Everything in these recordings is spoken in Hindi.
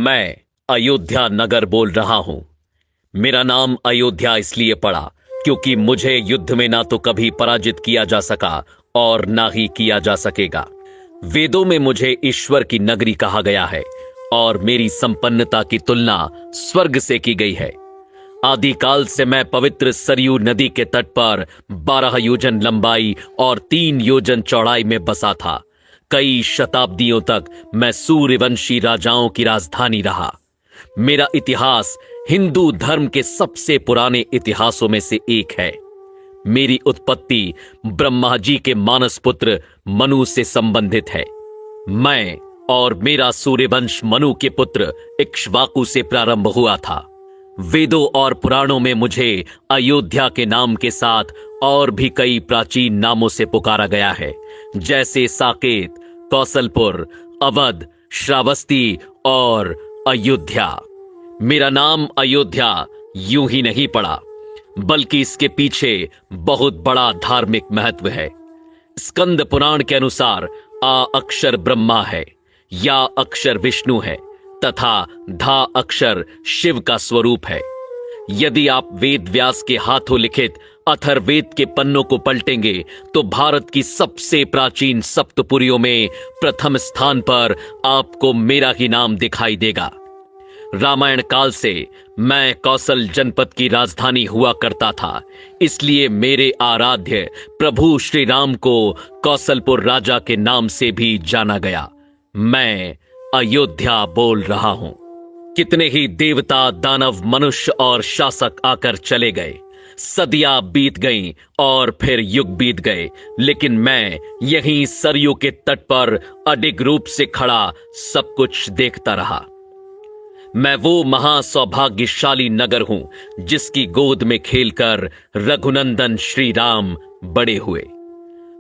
मैं अयोध्या नगर बोल रहा हूं। मेरा नाम अयोध्या इसलिए पड़ा क्योंकि मुझे युद्ध में ना तो कभी पराजित किया जा सका और ना ही किया जा सकेगा। वेदों में मुझे ईश्वर की नगरी कहा गया है और मेरी संपन्नता की तुलना स्वर्ग से की गई है। आदिकाल से मैं पवित्र सरयू नदी के तट पर 12 योजन लंबाई और 3 योजन चौड़ाई में बसा था। कई शताब्दियों तक मैं सूर्यवंशी राजाओं की राजधानी रहा। मेरा इतिहास हिंदू धर्म के सबसे पुराने इतिहासों में से एक है। मेरी उत्पत्ति ब्रह्मा जी के मानस पुत्र मनु से संबंधित है। मैं और मेरा सूर्यवंश मनु के पुत्र इक्ष्वाकु से प्रारंभ हुआ था। वेदों और पुराणों में मुझे अयोध्या के नाम के साथ और भी कई प्राचीन नामों से पुकारा गया है, जैसे साकेत, कौशलपुर, अवध, श्रावस्ती और अयोध्या। मेरा नाम अयोध्या यूं ही नहीं पड़ा, बल्कि इसके पीछे बहुत बड़ा धार्मिक महत्व है। स्कंद पुराण के अनुसार आ अक्षर ब्रह्मा है, या अक्षर विष्णु है तथा धा अक्षर शिव का स्वरूप है। यदि आप वेद व्यास के हाथों लिखित अथर्ववेद के पन्नों को पलटेंगे तो भारत की सबसे प्राचीन सप्तपुरियों में प्रथम स्थान पर आपको मेरा ही नाम दिखाई देगा। रामायण काल से मैं कौशल जनपद की राजधानी हुआ करता था, इसलिए मेरे आराध्य प्रभु श्री राम को कौशलपुर राजा के नाम से भी जाना गया। मैं अयोध्या बोल रहा हूं। कितने ही देवता, दानव, मनुष्य और शासक आकर चले गए, सदियां बीत गईं और फिर युग बीत गए, लेकिन मैं यहीं सरयू के तट पर अडिग रूप से खड़ा सब कुछ देखता रहा। मैं वो महासौभाग्यशाली नगर हूं जिसकी गोद में खेलकर रघुनंदन श्री राम बड़े हुए।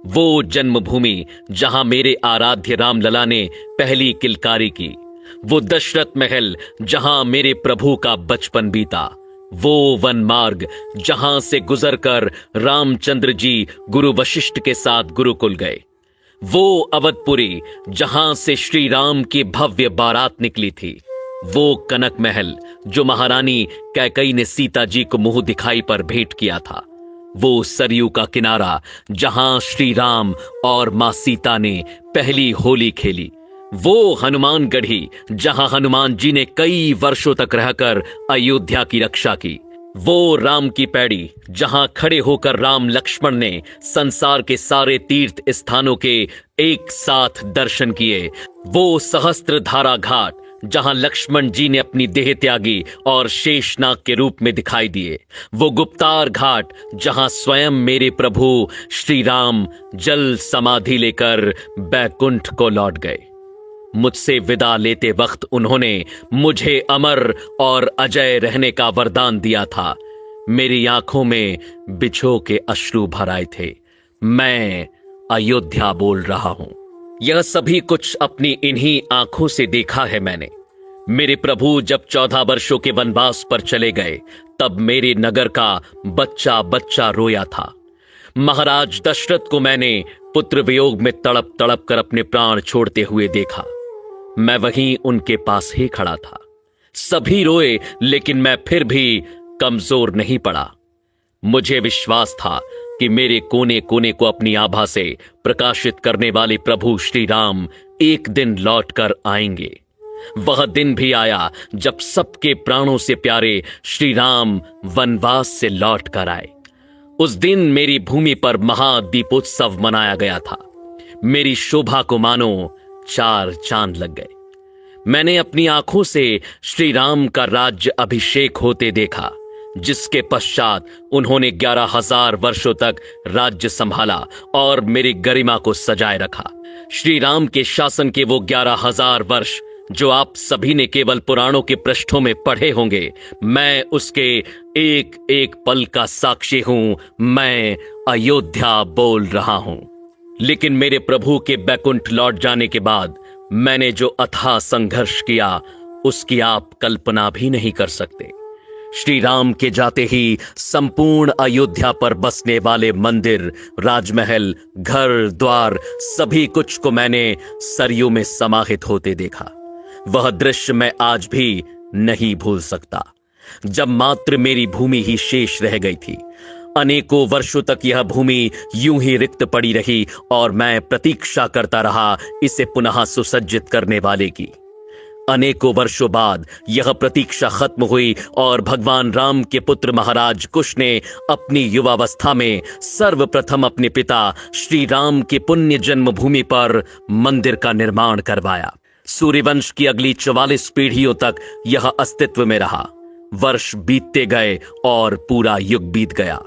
वो जन्मभूमि जहां मेरे आराध्य रामलला ने पहली किलकारी की। वो दशरथ महल जहां मेरे प्रभु का बचपन बीता। वो वन मार्ग जहां से गुजरकर रामचंद्र जी गुरु वशिष्ठ के साथ गुरुकुल गए। वो अवधपुरी जहां से श्री राम की भव्य बारात निकली थी। वो कनक महल जो महारानी कैकई ने सीता जी को मुंह दिखाई पर भेंट किया था। वो सरयू का किनारा जहां श्री राम और मां सीता ने पहली होली खेली। वो हनुमान गढ़ी जहां हनुमान जी ने कई वर्षों तक रहकर अयोध्या की रक्षा की। वो राम की पैड़ी जहां खड़े होकर राम लक्ष्मण ने संसार के सारे तीर्थ स्थानों के एक साथ दर्शन किए। वो सहस्त्रधारा घाट जहां लक्ष्मण जी ने अपनी देह त्यागी और शेषनाग के रूप में दिखाई दिए। वो गुप्तार घाट जहां स्वयं मेरे प्रभु श्री राम जल समाधि लेकर बैकुंठ को लौट गए। मुझसे विदा लेते वक्त उन्होंने मुझे अमर और अजय रहने का वरदान दिया था। मेरी आंखों में बिछो के अश्रु भर आए थे। मैं अयोध्या बोल रहा हूं। यह सभी कुछ अपनी इन्हीं आंखों से देखा है मैंने। मेरे प्रभु जब 14 वर्षों के वनवास पर चले गए तब मेरे नगर का बच्चा बच्चा रोया था। महाराज दशरथ को मैंने पुत्र वियोग में तड़प तड़प कर अपने प्राण छोड़ते हुए देखा। मैं वहीं उनके पास ही खड़ा था। सभी रोए, लेकिन मैं फिर भी कमजोर नहीं पड़ा। मुझे विश्वास था कि मेरे कोने कोने को अपनी आभा से प्रकाशित करने वाले प्रभु श्री राम एक दिन लौट कर आएंगे। वह दिन भी आया जब सबके प्राणों से प्यारे श्री राम वनवास से लौट कर आए। उस दिन मेरी भूमि पर महादीपोत्सव मनाया गया था। मेरी शोभा को मानो 4 चांद लग गए। मैंने अपनी आंखों से श्री राम का राज्य अभिषेक होते देखा, जिसके पश्चात उन्होंने 11,000 वर्षों तक राज्य संभाला और मेरी गरिमा को सजाए रखा। श्री राम के शासन के वो 11,000 वर्ष जो आप सभी ने केवल पुराणों के पृष्ठों में पढ़े होंगे, मैं उसके एक एक पल का साक्षी हूं। मैं अयोध्या बोल रहा हूं। लेकिन मेरे प्रभु के बैकुंठ लौट जाने के बाद मैंने जो अथाह संघर्ष किया उसकी आप कल्पना भी नहीं कर सकते। श्री राम के जाते ही संपूर्ण अयोध्या पर बसने वाले मंदिर, राजमहल, घर द्वार, सभी कुछ को मैंने सरयू में समाहित होते देखा। वह दृश्य मैं आज भी नहीं भूल सकता, जब मात्र मेरी भूमि ही शेष रह गई थी। अनेकों वर्षों तक यह भूमि यूं ही रिक्त पड़ी रही और मैं प्रतीक्षा करता रहा इसे पुनः सुसज्जित करने वाले की। अनेकों वर्षों बाद यह प्रतीक्षा खत्म हुई और भगवान राम के पुत्र महाराज कुश ने अपनी युवावस्था में सर्वप्रथम अपने पिता श्री राम की पुण्य जन्मभूमि पर मंदिर का निर्माण करवाया। सूर्यवंश की अगली 44 पीढ़ियों तक यह अस्तित्व में रहा। वर्ष बीतते गए और पूरा युग बीत गया।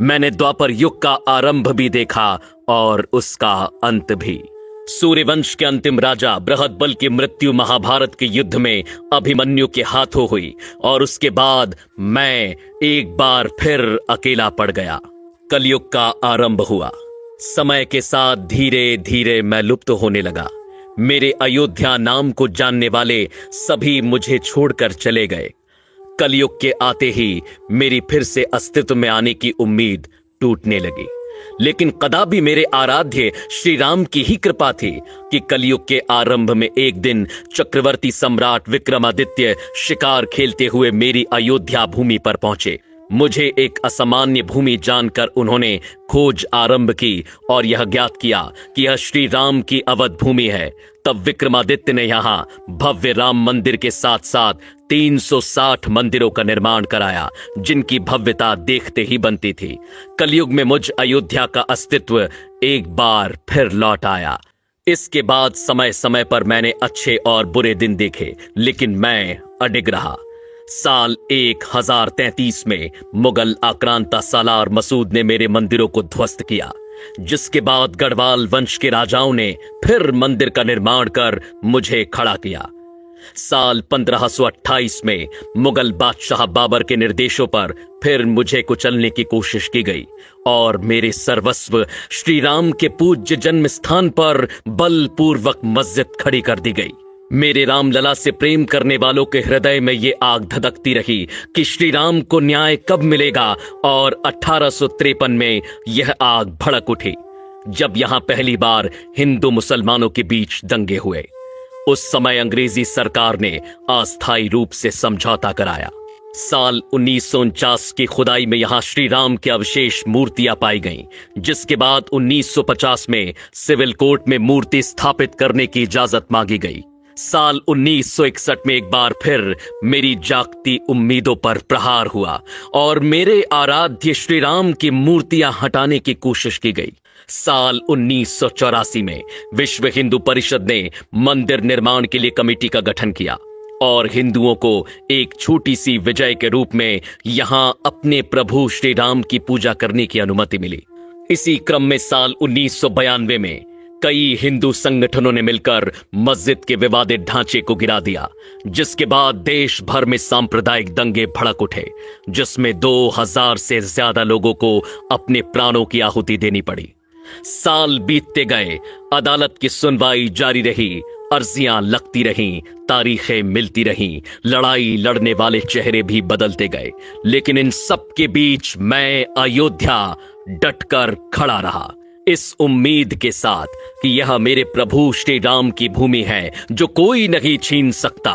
मैंने द्वापर युग का आरंभ भी देखा और उसका अंत भी। सूर्यवंश के अंतिम राजा बृहदबल की मृत्यु महाभारत के युद्ध में अभिमन्यु के हाथों हुई और उसके बाद मैं एक बार फिर अकेला पड़ गया। कलयुग का आरंभ हुआ। समय के साथ धीरे धीरे मैं लुप्त होने लगा। मेरे अयोध्या नाम को जानने वाले सभी मुझे छोड़कर चले गए। कलयुग के आते ही मेरी फिर से अस्तित्व में आने की उम्मीद टूटने लगी। लेकिन कदापि मेरे आराध्य श्री राम की ही कृपा थी कि कलयुग के आरंभ में एक दिन चक्रवर्ती सम्राट विक्रमादित्य शिकार खेलते हुए मेरी अयोध्या भूमि पर पहुंचे। मुझे एक असामान्य भूमि जानकर उन्होंने खोज आरंभ की और यह ज्ञात किया कि यह श्री राम की अवध भूमि है। तब विक्रमादित्य ने यहाँ भव्य राम मंदिर के साथ साथ 360 मंदिरों का निर्माण कराया, जिनकी भव्यता देखते ही बनती थी। कलयुग में मुझ अयोध्या का अस्तित्व एक बार फिर लौट आया। इसके बाद समय समय पर मैंने अच्छे और बुरे दिन देखे, लेकिन मैं अडिग रहा। साल 1033 में मुगल आक्रांता सालार मसूद ने मेरे मंदिरों को ध्वस्त किया, जिसके बाद गढ़वाल वंश के राजाओं ने फिर मंदिर का निर्माण कर मुझे खड़ा किया। साल 1528 में मुगल बादशाह बाबर के निर्देशों पर फिर मुझे कुचलने की कोशिश की गई और मेरे सर्वस्व श्री राम के पूज्य जन्म स्थान पर बलपूर्वक मस्जिद खड़ी कर दी गई। मेरे रामलला से प्रेम करने वालों के हृदय में ये आग धधकती रही कि श्री राम को न्याय कब मिलेगा, और 1853 में यह आग भड़क उठी जब यहां पहली बार हिंदू मुसलमानों के बीच दंगे हुए। उस समय अंग्रेजी सरकार ने अस्थायी रूप से समझौता कराया। साल 1949 की खुदाई में यहां श्री राम के अवशेष मूर्तियां पाई गईं, जिसके बाद 1950 में सिविल कोर्ट में मूर्ति स्थापित करने की इजाजत मांगी गई। साल 1961 में एक बार फिर मेरी जागती उम्मीदों पर प्रहार हुआ और मेरे आराध्य श्री राम की मूर्तियां हटाने की कोशिश की गई। साल 1984 में विश्व हिंदू परिषद ने मंदिर निर्माण के लिए कमेटी का गठन किया और हिंदुओं को एक छोटी सी विजय के रूप में यहां अपने प्रभु श्री राम की पूजा करने की अनुमति मिली। इसी क्रम में साल 1992 में कई हिंदू संगठनों ने मिलकर मस्जिद के विवादित ढांचे को गिरा दिया, जिसके बाद देश भर में सांप्रदायिक दंगे भड़क उठे, जिसमें 2000 से ज्यादा लोगों को अपने प्राणों की आहुति देनी पड़ी। साल बीतते गए, अदालत की सुनवाई जारी रही, अर्जियां लगती रहीं, तारीखें मिलती रहीं, लड़ाई लड़ने वाले चेहरे भी बदलते गए, लेकिन इन सब के बीच मैं अयोध्या डटकर खड़ा रहा, इस उम्मीद के साथ कि यह मेरे प्रभु श्री राम की भूमि है जो कोई नहीं छीन सकता।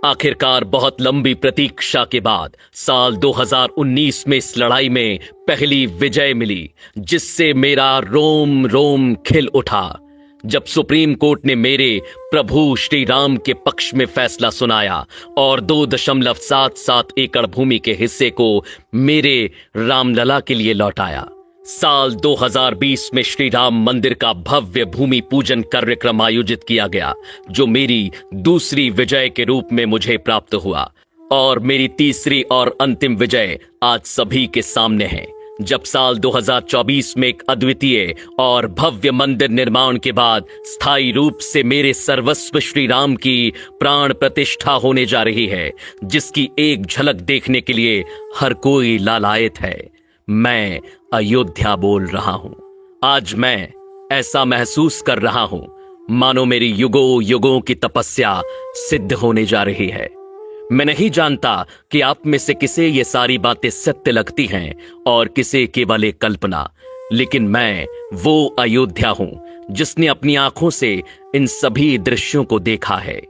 आखिरकार बहुत लंबी प्रतीक्षा के बाद साल 2019 में इस लड़ाई में पहली विजय मिली, जिससे मेरा रोम रोम खिल उठा जब सुप्रीम कोर्ट ने मेरे प्रभु श्री राम के पक्ष में फैसला सुनाया और 2.77 एकड़ भूमि के हिस्से को मेरे रामलला के लिए लौटाया। साल 2020 में श्री राम मंदिर का भव्य भूमि पूजन कार्यक्रम आयोजित किया गया, जो मेरी दूसरी विजय के रूप में मुझे प्राप्त हुआ, और मेरी तीसरी और अंतिम विजय आज सभी के सामने है, जब साल 2024 में एक अद्वितीय और भव्य मंदिर निर्माण के बाद स्थायी रूप से मेरे सर्वस्व श्री राम की प्राण प्रतिष्ठा होने जा रही है, जिसकी एक झलक देखने के लिए हर कोई लालायत है। मैं अयोध्या बोल रहा हूं। आज मैं ऐसा महसूस कर रहा हूं मानो मेरी युगों युगों की तपस्या सिद्ध होने जा रही है। मैं नहीं जानता कि आप में से किसे ये सारी बातें सत्य लगती हैं और किसे केवल एक कल्पना, लेकिन मैं वो अयोध्या हूं जिसने अपनी आंखों से इन सभी दृश्यों को देखा है।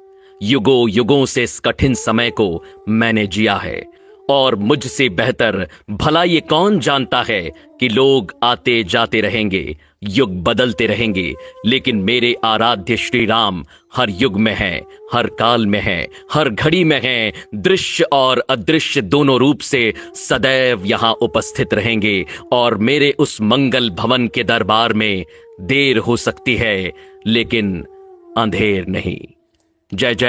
युगों युगों से इस कठिन समय को मैंने जिया है, और मुझसे बेहतर भला ये कौन जानता है कि लोग आते जाते रहेंगे, युग बदलते रहेंगे, लेकिन मेरे आराध्य श्री राम हर युग में हैं, हर काल में हैं, हर घड़ी में हैं, दृश्य और अदृश्य दोनों रूप से सदैव यहां उपस्थित रहेंगे। और मेरे उस मंगल भवन के दरबार में देर हो सकती है, लेकिन अंधेर नहीं। जय जय।